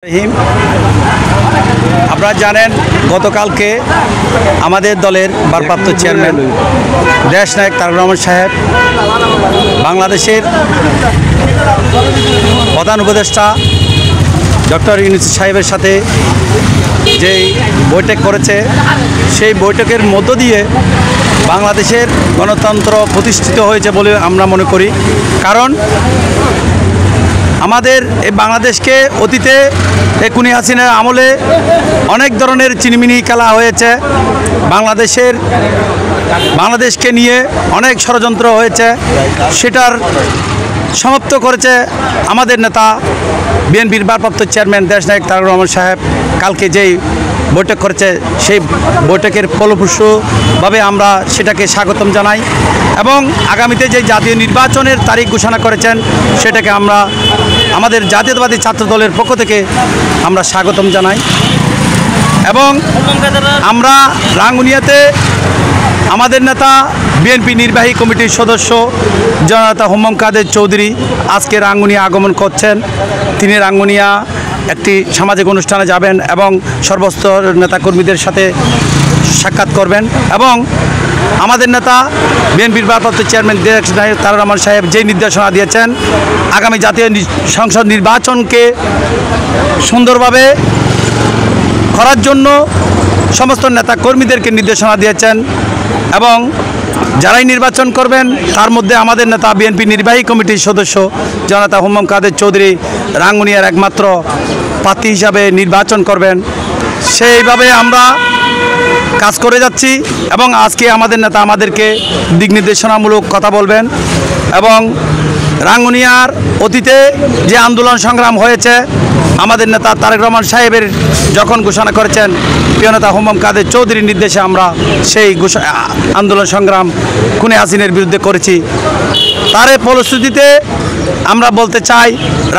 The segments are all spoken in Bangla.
রহিম, আপনারা জানেন গতকালকে আমাদের দলের ভারপ্রাপ্ত চেয়ারম্যান দেশনায়ক তারেক রহমান সাহেব বাংলাদেশের প্রধান উপদেষ্টা ডক্টর ইউনূস সাহেবের সাথে যেই বৈঠক করেছে সেই বৈঠকের মধ্য দিয়ে বাংলাদেশের গণতন্ত্র প্রতিষ্ঠিত হয়েছে বলে আমরা মনে করি। কারণ আমাদের এই বাংলাদেশকে অতীতে খুনি হাসিনার আমলে অনেক ধরনের চিনিমিনি খেলা হয়েছে, বাংলাদেশকে নিয়ে অনেক ষড়যন্ত্র হয়েছে, সেটার সমাপ্ত করেছে আমাদের নেতা বিএনপির ভারপ্রাপ্ত চেয়ারম্যান দেশনায়ক তারেক রহমান সাহেব। কালকে যেই বৈঠক করেছে সেই বৈঠকের ফলপ্রসূভাবে আমরা সেটাকে স্বাগতম জানাই এবং আগামীতে যে জাতীয় নির্বাচনের তারিখ ঘোষণা করেছেন সেটাকে আমরা আমাদের জাতীয়তাবাদী ছাত্র দলের পক্ষ থেকে আমরা স্বাগতম জানাই। এবং আমরা রাঙ্গুনিয়াতে আমাদের নেতা বিএনপি নির্বাহী কমিটির সদস্য জননেতা হুম্মাম কাদের চৌধুরী আজকে রাঙ্গুনিয়া আগমন করছেন। তিনি রাঙ্গুনিয়া একটি সামাজিক অনুষ্ঠানে যাবেন এবং সর্বস্তর নেতাকর্মীদের সাথে সাক্ষাৎ করবেন এবং আমাদের নেতা বিএনপির ভারপ্রাপ্ত চেয়ারম্যান দেশনায়ক তারেক রহমান সাহেব যেই নির্দেশনা দিয়েছেন আগামী জাতীয় সংসদ নির্বাচনকে সুন্দরভাবে করার জন্য সমস্ত নেতাকর্মীদেরকে নির্দেশনা দিয়েছেন এবং যারাই নির্বাচন করবেন তার মধ্যে আমাদের নেতা বিএনপি নির্বাহী কমিটির সদস্য জননেতা হুম্মাম কাদের চৌধুরী রাঙ্গুনিয়ার একমাত্র প্রার্থী হিসাবে নির্বাচন করবেন। সেইভাবে আমরা কাজ করে যাচ্ছি এবং আজকে আমাদের নেতা আমাদেরকে দিক নির্দেশনামূলক কথা বলবেন এবং রাঙ্গুনিয়ার অতীতে যে আন্দোলন সংগ্রাম হয়েছে আমাদের নেতা তারেক রহমান সাহেবের যখন ঘোষণা করেছেন প্রিয় নেতা হুম্মাম কাদের চৌধুরীর নির্দেশে আমরা সেই আন্দোলন সংগ্রাম খুনি হাসিনার বিরুদ্ধে করেছি। তার ফলশ্রুতিতে আমরা বলতে চাই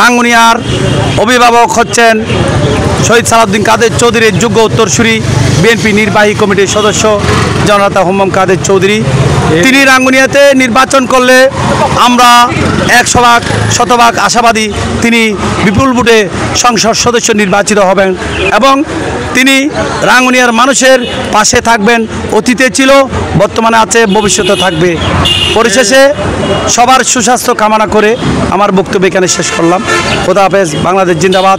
রাঙ্গুনিয়ার অভিভাবক হচ্ছেন শহীদ সালাউদ্দিন কাদের চৌধুরীর যোগ্য উত্তরসূরি বিএনপি নির্বাহী কমিটির সদস্য জননেতা হুম্মাম কাদের চৌধুরী। তিনি রাঙ্গুনিয়াতে নির্বাচন করলে আমরা 100% আশাবাদী তিনি বিপুল ভোটে সংসদ সদস্য নির্বাচিত হবেন এবং তিনি রাঙ্গুনিয়ার মানুষের পাশে থাকবেন। অতীতে ছিল, বর্তমানে আছে, ভবিষ্যতে থাকবে। পরিশেষে সবার সুস্বাস্থ্য কামনা করে আমার বক্তব্য এখানে শেষ করলাম। খোদা হাফেজ। বাংলাদেশ জিন্দাবাদ।